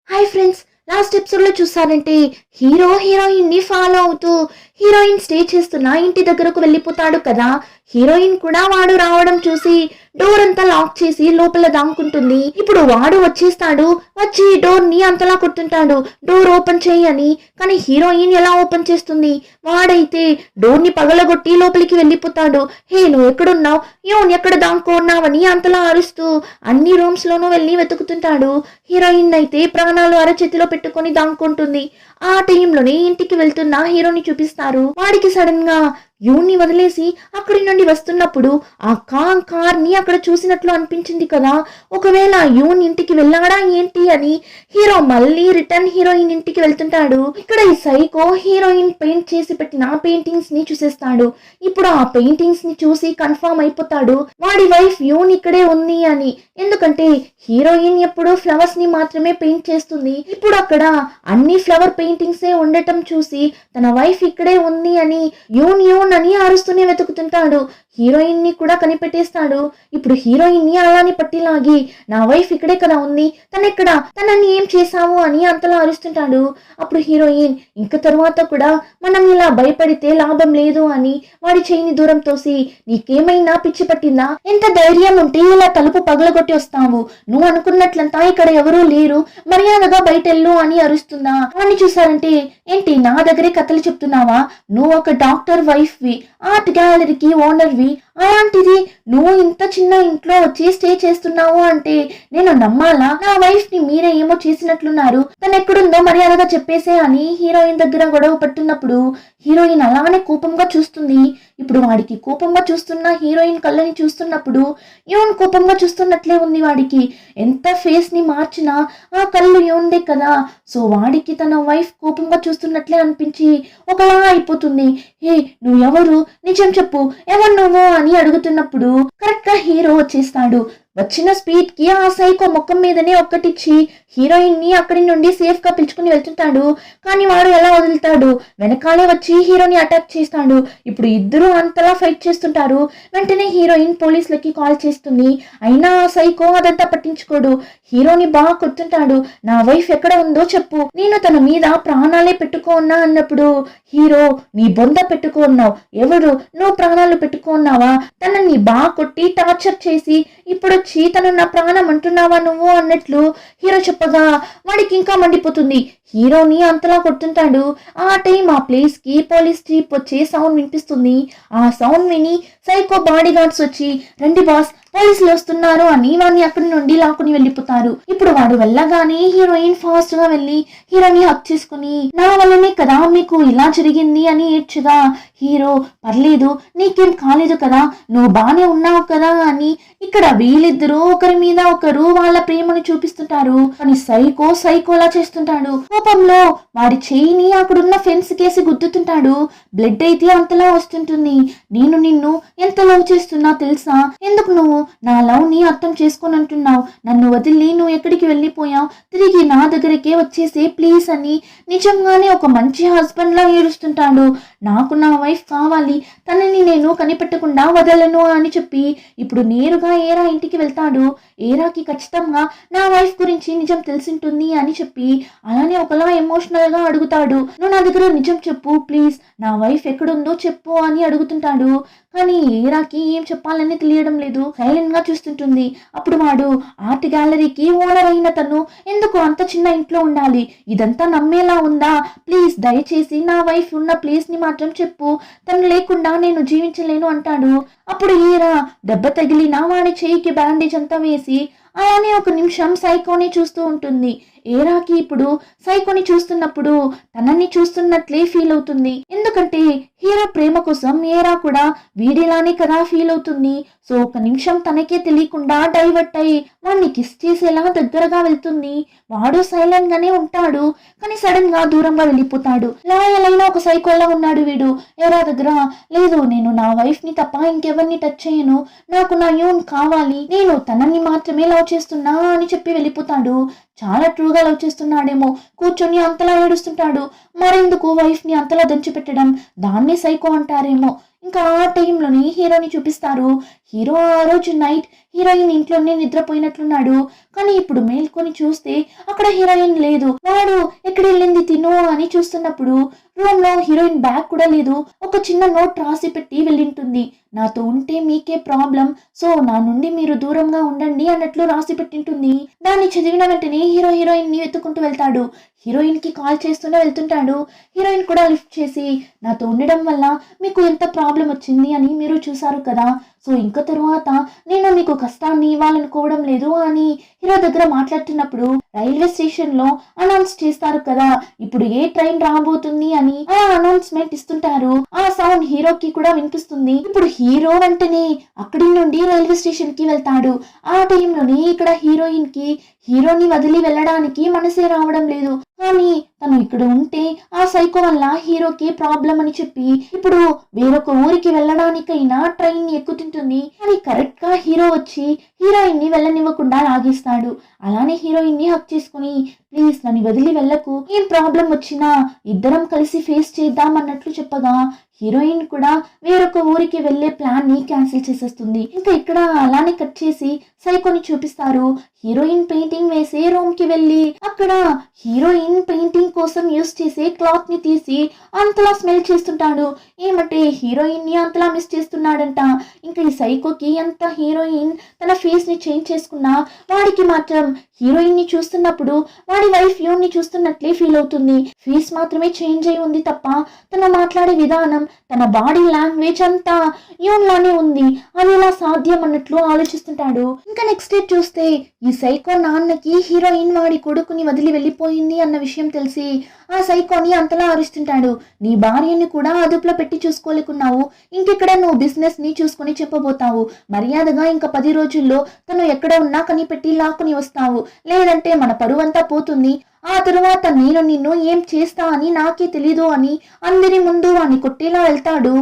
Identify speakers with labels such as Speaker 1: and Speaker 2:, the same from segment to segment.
Speaker 1: Hi friends, last episode లో చూసారంటే heroine ని ఫాలో అవుతూ హీరోయిన్ స్టే చేస్తున్న ఇంటి దగ్గరకు వెళ్ళిపోతాడు కదా. హీరోయిన్ కూడా వాడు రావడం చూసి డోర్ అంతా లాక్ చేసి లోపల దాంకుంటుంది. ఇప్పుడు వాడు వచ్చేస్తాడు, వచ్చి డోర్ ని అంతలా కొట్టుంటాడు డోర్ ఓపెన్ చేయని. కానీ హీరోయిన్ ఎలా ఓపెన్ చేస్తుంది? వాడైతే డోర్ ని పగలగొట్టి లోపలికి వెళ్ళిపోతాడు. హే, నువ్వు ఎక్కడున్నావు, ఎక్కడ దాంకున్నావని అంతలా అరుస్తూ అన్ని రూమ్స్ లోనూ వెళ్ళి వెతుకుతుంటాడు. హీరోయిన్ అయితే ప్రాణాలు అరచేతిలో పెట్టుకొని దాంకుంటుంది. ఆ టైంలోనే ఇంటికి వెళ్తున్న హీరోని చూపిస్తారు. వాడికి సడన్ గా యూని వదిలేసి అక్కడి నుండి వస్తున్నప్పుడు ఆ కార్ ని అక్కడ చూసినట్లు అనిపించింది కదా. ఒకవేళ యూన్ ఇంటికి వెళ్ళాడా ఏంటి అని హీరో మళ్ళీ రిటర్న్ హీరోయిన్ ఇంటికి వెళ్తుంటాడు. ఇక్కడ ఈ సైకో హీరోయిన్ పెయింట్ చేసి పెట్టిన పెయింటింగ్స్ ని చూసేస్తాడు. ఇప్పుడు ఆ పెయింటింగ్స్ ని చూసి కన్ఫర్మ్ అయిపోతాడు వాడి వైఫ్ యూన్ ఇక్కడే ఉంది అని. ఎందుకంటే హీరోయిన్ ఎప్పుడు ఫ్లవర్స్ ని మాత్రమే పెయింట్ చేస్తుంది. ఇప్పుడు అక్కడ అన్ని ఫ్లవర్ పెయింటింగ్స్ ఉండటం చూసి తన వైఫ్ ఇక్కడే ఉంది అని యూన్ అని అరుస్తూనే వెతుకుతుంటాడు. హీరోయిన్ ని కూడా కనిపెట్టేస్తాడు. ఇప్పుడు హీరోయిన్ ని అలానే పట్టిలాగి, నా వైఫ్ ఇక్కడే కదా ఉంది, తనెక్కడ, తనని ఏం చేశావు అని అంతలా అరుస్తుంటాడు. అప్పుడు హీరోయిన్ ఇంక తరువాత కూడా మనం ఇలా భయపడితే లాభం లేదు అని వాడి చేయిని దూరం తోసి, నీకేమైనా పిచ్చి పట్టిందా, ఎంత ధైర్యం ఉంటే ఇలా తలుపు పగలగొట్టి వస్తావు, నువ్వు అనుకున్నట్లంతా ఇక్కడ ఎవరూ లేరు, మర్యాదగా బయటెళ్ళు అని అరుస్తుందా. వాడిని చూసారంటే, ఏంటి నా దగ్గరే కథలు చెప్తున్నావా, నువ్వు ఒక డాక్టర్ వైఫ్ వి, ఆర్ట్ గ్యాలరీకి ఓనర్ వి, అలాంటిది నువ్వు ఇంత చిన్న ఇంట్లో వచ్చి స్టే చేస్తున్నావు అంటే నేను నమ్మాలా? నా వైఫ్ ని మీరే ఏమో చేసినట్లున్నారు, తను ఎక్కడుందో మర్యాదగా చెప్పేసే అని హీరోయిన్ దగ్గర గొడవ పట్టున్నప్పుడు హీరోయిన్ అలానే కోపంగా చూస్తుంది. ఇప్పుడు వాడికి కోపంగా చూస్తున్న హీరోయిన్ కళ్ళని చూస్తున్నప్పుడు యూన్ కోపంగా చూస్తున్నట్లే ఉంది. వాడికి ఎంత ఫేస్ ని మార్చినా ఆ కళ్ళు యూన్దే కదా. సో వాడికి తన వైఫ్ కోపంగా చూస్తున్నట్లే అనిపించి ఒకలా అయిపోతుంది. హే, నువ్వు ఎవరు, నిజం చెప్పు, ఎవరు నువ్వు అని అడుగుతున్నప్పుడు కరెక్ట్ గా హీరో వచ్చేస్తాడు. వచ్చిన స్పీడ్ కి ఆ సైకో ముఖం మీదనే ఒక్కటిచ్చి హీరోయిన్ ని అక్కడి నుండి సేఫ్ గా పిలుచుకుని వెళ్తుంటాడు. కానీ వాడు ఎలా వదులుతాడు, వెనకాలే వచ్చి హీరోని అటాక్ చేస్తాడు. ఇప్పుడు ఇద్దరు అంతలా ఫైట్ చేస్తుంటారు. వెంటనే హీరోయిన్ పోలీసులకి కాల్ చేస్తుంది. అయినా ఆ సైకో అదంతా పట్టించుకోడు. హీరోని బాగా కొడుతుంటాడు. నా వైఫ్ ఎక్కడ ఉందో చెప్పు, నేను తన మీద ప్రాణాలే పెట్టుకోన్నా అన్నప్పుడు హీరో, నీ బొంద పెట్టుకున్నావు, ఎవరు నువ్వు ప్రాణాలు పెట్టుకున్నావా, తనని బాగా కొట్టి టార్చర్ చేసి ఇప్పుడు తను నా ప్రాణం అంటున్నావా నువ్వు అన్నట్లు హీరో చెప్పగా వాడికి ఇంకా మండిపోతుంది. హీరోని అంతలా కొడుతుంటాడు. ఆ టైం ఆ ప్లేస్ కి పోలీస్ జీప్ వచ్చే సౌండ్ వినిపిస్తుంది. ఆ సౌండ్ విని సైకో బాడీ గార్డ్స్ వచ్చి, రండి బాస్, పోలీసులు వస్తున్నారు అని వాడిని అక్కడి నుండి లాక్కుని వెళ్ళిపోతారు. ఇప్పుడు వాడు వెళ్ళగానే హీరోయిన్ ఫాస్ట్ గా వెళ్ళి హీరోని హక్ చేసుకుని, నా వల్లనే కదా మీకు ఇలా జరిగింది అని ఏడ్చగా హీరో, పర్లేదు, నీకేం కాలేదు కదా, నువ్వు బానే ఉన్నావు కదా అని ఇక్కడ వీళ్ళిద్దరూ ఒకరి మీద ఒకరు వాళ్ళ ప్రేమను చూపిస్తుంటారు. కానీ సైకోలా చేస్తుంటాడు. కోపంలో వాడి చేయిని అక్కడున్న ఫెన్స్ కేసి గుద్దుతుంటాడు. బ్లడ్ అయితే అంతలా వస్తుంటుంది. నేను నిన్ను ఎంత లవ్ చేస్తున్నా తెలుసా, ఎందుకు నువ్వు నా లవ్ ని అర్థం చేసుకొని అంటున్నావు, నన్ను వదిలి నువ్వు ఎక్కడికి వెళ్ళిపోయావు, తిరిగి నా దగ్గరికే వచ్చేసే ప్లీజ్ అని నిజంగానే ఒక మంచి హస్బెండ్ లా ఏడుస్తుంటాడు. నాకు నా వైఫ్ కావాలి, తనని నేను కనిపెట్టకుండా వదలను అని చెప్పి ఇప్పుడు నేరుగా ఏరా ఇంటికి వెళ్తాడు. ఏరాకి ఖచ్చితంగా నా వైఫ్ గురించి నిజం తెలిసింటుంది అని చెప్పి అలానే ఒకలా ఎమోషనల్ గా అడుగుతాడు. నువ్వు నా దగ్గర నిజం చెప్పు ప్లీజ్, నా వైఫ్ ఎక్కడుందో చెప్పు అని అడుగుతుంటాడు. కానీ ఏరాకి ఏం చెప్పాలని తెలియడం లేదు, సైలెంట్ గా చూస్తుంటుంది. అప్పుడు వాడు, ఆర్ట్ గ్యాలరీకి ఓనర్ అయిన తను ఎందుకు అంత చిన్న ఇంట్లో ఉండాలి, ఇదంతా నమ్మేలా ఉందా, ప్లీజ్ దయచేసి నా వైఫ్ ఉన్న ప్లేస్ ని మాత్రం చెప్పు, తను లేకుండా నేను జీవించలేను అంటాడు. అప్పుడు ఏరా దెబ్బ తగిలిన వాడి చేయికి బ్యాండేజ్ అంతా వేసి అలానే ఒక నిమిషం సైకోని చూస్తూ ఉంటుంది. ఏరాకి ఇప్పుడు సైకోని చూస్తున్నప్పుడు తనని చూస్తున్నట్లే ఫీల్ అవుతుంది. ఎందుకంటే హీరో ప్రేమ కోసం ఏరా కూడా వీడిలానే కదా ఫీల్ అవుతుంది. సో ఒక నిమిషం తనకే తెలియకుండా డైవర్ట్ అయ్యి వాడిని కిస్ చేసేలా దగ్గరగా వెళ్తుంది. వాడు సైలెంట్ గానే ఉంటాడు, కానీ సడన్ గా దూరంగా వెళ్ళిపోతాడు. లాయల్ అయినా ఒక సైకోలా ఉన్నాడు వీడు. ఏరా దగ్గర, లేదు, నేను నా వైఫ్ ని తప్ప ఇంకెవరిని టచ్ చేయను, నాకు నా యూన్ కావాలి, నేను తనని మాత్రమే లవ్ చేస్తున్నా అని చెప్పి వెళ్ళిపోతాడు. చాలా ట్రూగా లవ్ చేస్తున్నాడేమో, కూర్చొని అంతలా ఏడుస్తుంటాడు. మరెందుకు వైఫ్ ని అంతలా దంచి పెట్టడం, దాన్నే సైకో అంటారేమో. ఇంకా ఆ టైంలోని హీరోని చూపిస్తారు. హీరో ఆ రోజు నైట్ హీరోయిన్ ఇంట్లోనే నిద్రపోయినట్లున్నాడు. కానీ ఇప్పుడు మేల్కొని చూస్తే అక్కడ హీరోయిన్ లేదు. వాడు ఎక్కడ వెళ్ళింది తిను అని చూస్తున్నప్పుడు రూమ్ లో హీరోయిన్ బ్యాగ్ కూడా లేదు. ఒక చిన్న నోట్ రాసి పెట్టి వెళ్ళింటుంది. నాతో ఉంటే మీకే ప్రాబ్లం, సో నా నుండి మీరు దూరంగా ఉండండి అన్నట్లు రాసి పెట్టింటుంది. దాన్ని చదివిన వెంటనే హీరోయిన్ ని వెతుకుంటూ వెళ్తాడు. హీరోయిన్ కి కాల్ చేస్తూనే వెళ్తుంటాడు. హీరోయిన్ కూడా లిఫ్ట్ చేసి నాతో ఉండడం వల్ల మీకు ఎంత ప్రాబ్లం వచ్చింది అని మీరు చూసారు కదా, సో ఇంకా తరువాత నేను మీకు కష్టాన్ని ఇవ్వాలనుకోవడం లేదు అని హీరో దగ్గర మాట్లాడుతున్నప్పుడు రైల్వే స్టేషన్ లో అనౌన్స్ చేస్తారు కదా ఇప్పుడు ఏ ట్రైన్ రాబోతుంది అని. ఆ అనౌన్స్మెంట్ ఇస్తుంటారు. ఆ సౌండ్ హీరోకి కూడా వినిపిస్తుంది. ఇప్పుడు హీరో వెంటనే అక్కడి నుండి రైల్వే స్టేషన్ కి వెళ్తాడు. ఆ టైంలోనే ఇక్కడ హీరోయిన్ కి హీరోని వదిలి వెళ్ళడానికి మనసే రావడం లేదు. కానీ తను ఇక్కడ ఉంటే ఆ సైకో వల్ల హీరోకి ప్రాబ్లం అని చెప్పి ఇప్పుడు వేరొక ఊరికి వెళ్ళడానికైనా ట్రైన్ ఎక్కుతుంటుంది. కానీ కరెక్ట్ గా హీరో వచ్చి హీరోయిన్ ని వెళ్ళనివ్వకుండా లాగేస్తాడు. అలానే హీరోయిన్ ని హక్ చేసుకుని ప్లీజ్ నన్ను వదిలి వెళ్ళకు, ఏం ప్రాబ్లం వచ్చినా ఇద్దరం కలిసి ఫేస్ చేద్దాం అన్నట్లు చెప్పగా హీరోయిన్ కూడా వేరొక ఊరికి వెళ్లే ప్లాన్ ని క్యాన్సిల్ చేసేస్తుంది. ఇంకా ఇక్కడ అలానే కట్ చేసి సైకోని చూపిస్తారు. హీరోయిన్ పెయింటింగ్ వేసే రూమ్ కి వెళ్ళి అక్కడ హీరోయిన్ పెయింటింగ్ కోసం యూస్ చేసే క్లాత్ ని తీసి అంతలా స్మెల్ చేస్తుంటాడు. ఏమంటే హీరోయిన్ ని అంతలా మిస్ చేస్తున్నాడంట. ఇంకా ఈ సైకోకి ఎంత హీరోయిన్ తన ఫేస్ ని చేంజ్ చేసుకున్నా వాడికి మాత్రం హీరోయిన్ ని చూస్తున్నప్పుడు వాడి వైఫ్ యూన్ ని చూస్తున్నట్లే ఫీల్ అవుతుంది. ఫేస్ మాత్రమే చేంజ్ అయి ఉంది తప్ప తన మాట్లాడే విధానం, తన బాడీ లాంగ్వేజ్ అంతా యూన్ లానే ఉంది. అది ఎలా సాధ్యం అన్నట్లు ఆలోచిస్తుంటాడు. ఇంకా నెక్స్ట్ డే చూస్తే ఈ సైకో నాన్నకి హీరోయిన్ వాడి కొడుకుని వదిలి వెళ్ళిపోయింది అన్న విషయం తెలిసి ఆ సైకోని అంతలా అరుస్తుంటాడు. నీ భార్యని కూడా అదుపులో పెట్టి చూసుకోలేకున్నావు, ఇంకెక్కడ నువ్వు బిజినెస్ ని చూసుకుని చెప్పబోతావు. మర్యాదగా ఇంకా 10 రోజుల్లో తను ఎక్కడ ఉన్నా కనిపెట్టి లాక్కుని వస్తావు, లేదంటే మన పరువంతా పోతుంది. ఆ తరువాత నేను నిన్ను ఏం చేస్తా అని నాకే తెలీదు అని అందరి ముందు వాణ్ణి కొట్టేలా వెళ్తాడు.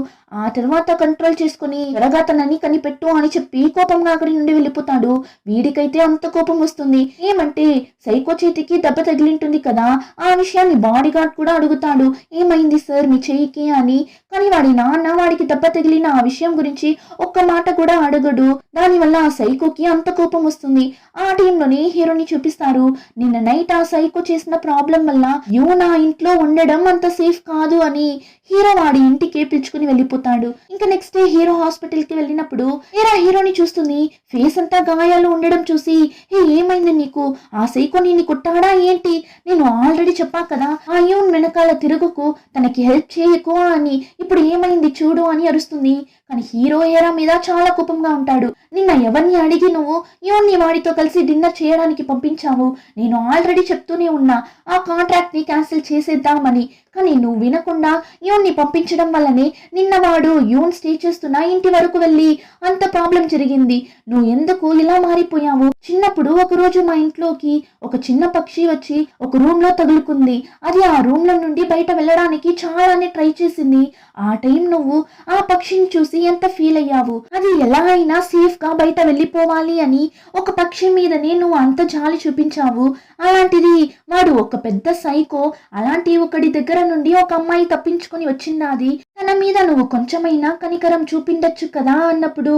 Speaker 1: ఆ తర్వాత కంట్రోల్ చేసుకుని త్వరగా తనని కనిపెట్టు అని చెప్పి కోపంగా అక్కడి నుండి వెళ్ళిపోతాడు. వీడికైతే అంత కోపం వస్తుంది. ఏమంటే సైకో చేతికి దెబ్బ తగిలింటుంది కదా, ఆ విషయాన్ని బాడీ గార్డ్ కూడా అడుగుతాడు. ఏమైంది సార్ మీ చెయ్యికి అని. కానీ వాడి నాన్న వాడికి దెబ్బ తగిలిన ఆ విషయం గురించి ఒక్క మాట కూడా అడగడు. దానివల్ల ఆ సైకోకి అంత కోపం వస్తుంది. ఆ టైంలోనే హీరోని చూపిస్తారు. నిన్న నైట్ ఆ సైకో చేసిన ప్రాబ్లం వల్ల యూ నా ఇంట్లో ఉండడం అంత సేఫ్ కాదు అని హీరో వాడి ఇంటికి పిలుచుకుని వెళ్ళిపోతాడు. ఇంకా నెక్స్ట్ డే హీరో హాస్పిటల్ కి వెళ్ళినప్పుడు హీరోని చూస్తుంది. ఫేస్ అంతా గాయాలు ఉండడం చూసి ఏమైంది నీకు, ఆ సైకో నిన్ను కొట్టాడా ఏంటి, నేను ఆల్రెడీ చెప్పా కదా ఆ యూన్ వెనకాల తిరుగుకు, తనకి హెల్ప్ చేయకు అని, ఇప్పుడు ఏమైంది చూడు అని అరుస్తుంది. కానీ హీరో హీరా మీద చాలా కోపంగా ఉంటాడు. నిన్న ఎవరిని అడిగి నువ్వు యూన్ని వాడితో కలిసి డిన్నర్ చేయడానికి పంపించావు, నేను ఆల్రెడీ చెప్తూనే ఉన్నా ఆ కాంట్రాక్ట్ ని క్యాన్సిల్ చేసేద్దామని, కానీ నువ్వు వినకుండా యూన్ని పంపించడం వల్లనే నిన్న వాడు యూన్ స్టే చేస్తున్న ఇంటి వరకు వెళ్ళి అంత ప్రాబ్లం జరిగింది. నువ్వు ఎందుకు ఇలా మారిపోయావు? చిన్నప్పుడు ఒక రోజు మా ఇంట్లోకి ఒక చిన్న పక్షి వచ్చి ఒక రూమ్ లో తగులుకుంది. అది ఆ రూమ్ లో నుండి బయట వెళ్ళడానికి చాలానే ట్రై చేసింది. ఆ టైం నువ్వు ఆ పక్షిని చూసి ఎంత ఫీల్ అయ్యావు? అది ఎలా అయినా సేఫ్ గా బయట వెళ్ళిపోవాలి అని ఒక పక్షి మీదనే నువ్వు అంత జాలి చూపించావు. అలాంటిది వాడు ఒక పెద్ద సైకో, అలాంటి ఒకడి దగ్గర నుండి ఒక అమ్మాయి తప్పించుకొని వచ్చింది. తన మీద నువ్వు కొంచెమైనా కనికరం చూపిండొచ్చు కదా అన్నప్పుడు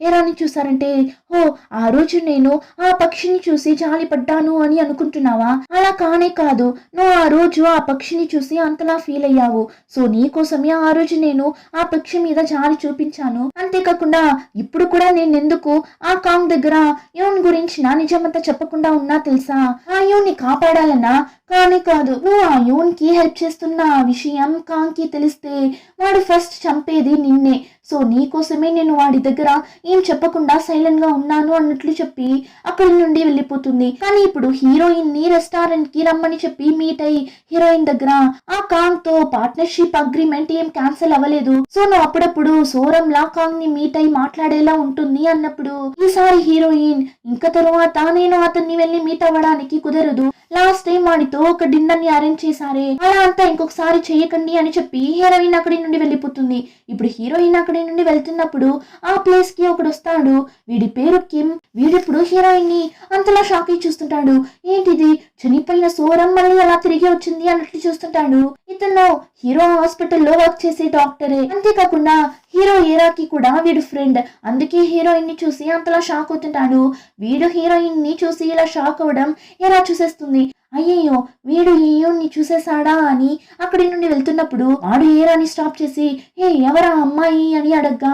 Speaker 1: ఏరాని చూసారంటే, ఓ ఆ రోజు నేను ఆ పక్షిని చూసి జాలి పడ్డాను అని అనుకుంటున్నావా? అలా కానే కాదు, నువ్వు ఆ రోజు ఆ పక్షిని చూసి అంతలా ఫీల్ అయ్యావు. సో నీ కోసమే ఆ రోజు నేను ఆ పక్షి మీద జాలి చూపించాను. అంతేకాకుండా ఇప్పుడు కూడా నేను ఎందుకు ఆ కాంగ్ దగ్గర యూన్ గురించిన నిజమంతా చెప్పకుండా ఉన్నా తెలుసా? ఆ యూన్ని కాపాడాలన్నా కానీ కాదు, నువ్వు ఆ యూన్ కి హెల్ప్ చేస్తున్న ఆ విషయం కాంగ్ కి తెలిస్తే వాడు ఫస్ట్ చంపేది నిన్నే. సో నీ కోసమే నేను వాడి దగ్గర ఏం చెప్పకుండా సైలెంట్ గా ఉన్నాను అన్నట్లు చెప్పి అక్కడి నుండి వెళ్ళిపోతుంది. కానీ ఇప్పుడు హీరోయిన్ ని రెస్టారెంట్ కి రమ్మని చెప్పి మీట్ అయ్యి హీరోయిన్ దగ్గర ఆ కాంగ్ తో పార్ట్నర్షిప్ అగ్రిమెంట్ ఏం క్యాన్సిల్ అవ్వలేదు, సో నువ్వు అప్పుడప్పుడు సోరం లా కాంగ్ ని మీట్ అయ్యి మాట్లాడేలా ఉంటుంది అన్నప్పుడు ఈసారి హీరోయిన్ ఇంకా తరువాత నేను అతన్ని వెళ్ళి మీట్ అవ్వడానికి కుదరదు, లాస్ట్ టైం వాడితో ఒక డిన్నర్ ని అరేంజ్ చేశారే, అలా అంతా ఇంకొకసారి చేయకండి అని చెప్పి హీరోయిన్ అక్కడి నుండి వెళ్ళిపోతుంది. ఇప్పుడు హీరోయిన్ అక్కడి అక్కడి నుండి వెళ్తున్నప్పుడు ఆ ప్లేస్ కి ఒకడు వస్తాడు. వీడి పేరు కిమ్. వీడిప్పుడు హీరోయిన్ ని అంతలా షాక్ అయి చూస్తుంటాడు. ఏంటిది, చనిపోయిన సోరం మళ్ళీ ఎలా తిరిగి వచ్చింది అన్నట్లు చూస్తుంటాడు. ఇతను హీరో హాస్పిటల్లో వర్క్ చేసే డాక్టరే. అంతేకాకుండా హీరో ఏరాకి కూడా వీడు ఫ్రెండ్. అందుకే హీరోయిన్ ని చూసి అంతలా షాక్ అవుతుంటాడు. వీడు హీరోయిన్ ని చూసి ఇలా షాక్ అవడం ఏరా చూసేస్తుంది. అయ్యయ్యో, వీడు హీరోని చూసేసాడా అని అక్కడి నుండి వెళ్తున్నప్పుడు వాడు ఏరాని స్టాప్ చేసి ఏ ఎవరా అమ్మాయి అని అడగ్గా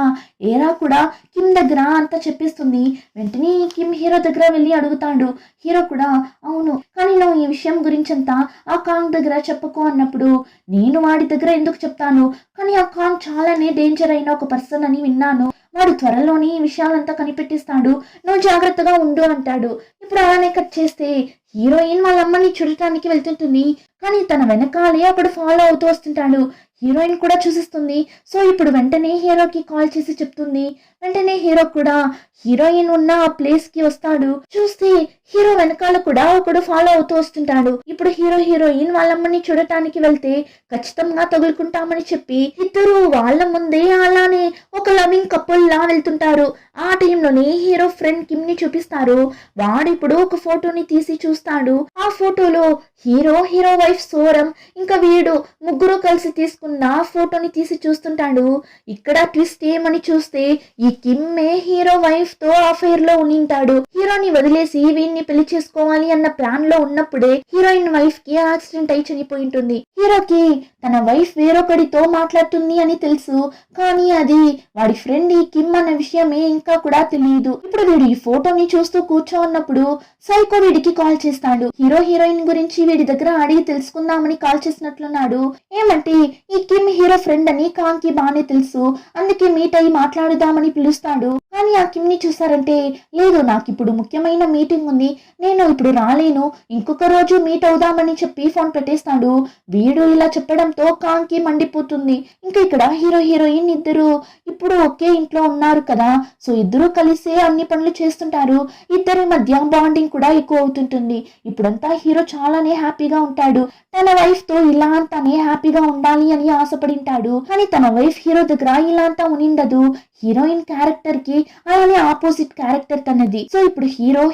Speaker 1: ఏరా కూడా కిమ్ దగ్గర అంతా చెప్పేస్తుంది. వెంటనే కిమ్ హీరో దగ్గర వెళ్ళి అడుగుతాడు. హీరో కూడా అవును, కానీ నువ్వు ఈ విషయం గురించంతా ఆ కాంగ్ దగ్గర చెప్పకు అన్నప్పుడు నేను వాడి దగ్గర ఎందుకు చెప్తాను, కానీ ఆ కాంగ్ చాలానే డేంజర్ అయిన ఒక పర్సన్ అని విన్నాను. వాడు త్వరలోనే ఈ విషయాలంతా కనిపెట్టిస్తాడు, నువ్వు జాగ్రత్తగా ఉండు అంటాడు. ఇప్పుడు అలానే కట్ చేస్తే హీరోయిన్ వాళ్ళ అమ్మని చూడటానికి వెళ్తుంటుంది. కానీ తన వెనకాలే అక్కడ ఫాలో అవుతూ వస్తుంటాడు. హీరోయిన్ కూడా చూసిస్తుంది. సో ఇప్పుడు వెంటనే హీరోకి కాల్ చేసి చెప్తుంది. వెంటనే హీరో కూడా హీరోయిన్ ఉన్న ఆ ప్లేస్ కి వస్తాడు. చూస్తే హీరో వెనకాల కూడా ఒకడు ఫాలో అవుతూ వస్తుంటాడు. ఇప్పుడు హీరోయిన్ వాళ్ళమ్మని చూడటానికి వెళ్తే ఖచ్చితంగా తగులుకుంటామని చెప్పి ఇద్దరు వాళ్ళ ముందే అలానే ఒక లవింగ్ కపుల్ లా వెళ్తుంటారు. ఆ టైంలోనే హీరో ఫ్రెండ్ కిమ్ ని చూపిస్తారు. వాడిప్పుడు ఒక ఫోటోని తీసి చూస్తాడు. ఆ ఫోటోలో హీరో వైఫ్ సోరం ఇంకా వీడు ముగ్గురు కలిసి తీసుకున్న ఫోటోని తీసి చూస్తుంటాడు. ఇక్కడ ట్విస్ట్ ఏమని చూస్తే ఈ కిమ్మే హీరో వైఫ్ తో అఫైర్ లో ఉండింటాడు. హీరోని వదిలేసి వీడిని పెళ్లి చేసుకోవాలి అన్న ప్లాన్ లో ఉన్నప్పుడే హీరోయిన్ వైఫ్ కి యాక్సిడెంట్ అయి చనిపోయి ఉంటుంది. హీరోకి తన వైఫ్ వేరొకడితో మాట్లాడుతుంది అని తెలుసు, కానీ అది వాడి ఫ్రెండ్ ఈ కిమ్ అన్న విషయమే ఇంకా కూడా తెలియదు. ఇప్పుడు వీడు ఈ ఫోటోని చూస్తూ కూర్చోన్నప్పుడు సైకో వీడికి కాల్ చేస్తాడు. హీరోయిన్ గురించి వీడి దగ్గర అడిగి తెలుసుకుందామని కాల్ చేసినట్లున్నాడు. ఏమంటే ఈ కిమ్ హీరో ఫ్రెండ్ అని కాంగ్ కి బానే తెలుసు, అందుకే మీట్ అయ్యి మాట్లాడుదామని పిలుస్తాడు. కానీ ఆ కిమ్ ని చూసారంటే లేదు, నాకు ఇప్పుడు ముఖ్యమైన మీటింగ్ ఉంది, నేను ఇప్పుడు రాలేను, ఇంకొక రోజు మీట్ అవుదామని చెప్పి ఫోన్ పెట్టేస్తాడు. వీడు ఇలా చెప్పడంతో కాంగ్ కి మండిపోతుంది. ఇంకా ఇక్కడ హీరోయిన్ ఇద్దరు ఇప్పుడు ఒకే ఇంట్లో ఉన్నారు కదా, సో ఇద్దరు కలిసే అన్ని పనులు చేస్తుంటారు. ఇద్దరి మధ్య బాండింగ్ కూడా ఎక్కువ అవుతుంటుంది. ఇప్పుడంతా హీరో చాలానే హ్యాపీగా ఉంటాడు. తన వైఫ్ తో ఇలా అంతానే హ్యాపీగా ఉండాలి అని ఆశపడింటాడు. కానీ తన వైఫ్ హీరో దగ్గర ఇలా అంతా ఉనిండదు. హీరోయిన్ క్యారెక్టర్ కి అలానే ఆపోజిట్ క్యారెక్టర్ తనది. సో ఇప్పుడు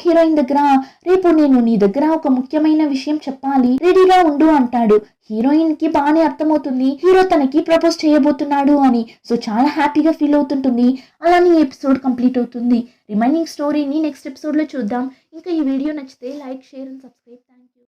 Speaker 1: హీరోయిన్ దగ్గర రేపు నేను నీ దగ్గర ఒక ముఖ్యమైన విషయం చెప్పాలి, రెడీగా ఉండు అంటాడు. హీరోయిన్ కి బాగానే అర్థమవుతుంది హీరో తనకి ప్రపోజ్ చేయబోతున్నాడు అని. సో చాలా హ్యాపీగా ఫీల్ అవుతుంటుంది. అలానే ఈ ఎపిసోడ్ కంప్లీట్ అవుతుంది. రిమైనింగ్ స్టోరీని నెక్స్ట్ ఎపిసోడ్ లో చూద్దాం. ఇంకా ఈ వీడియో నచ్చితే లైక్, షేర్ అండ్ సబ్స్క్రైబ్.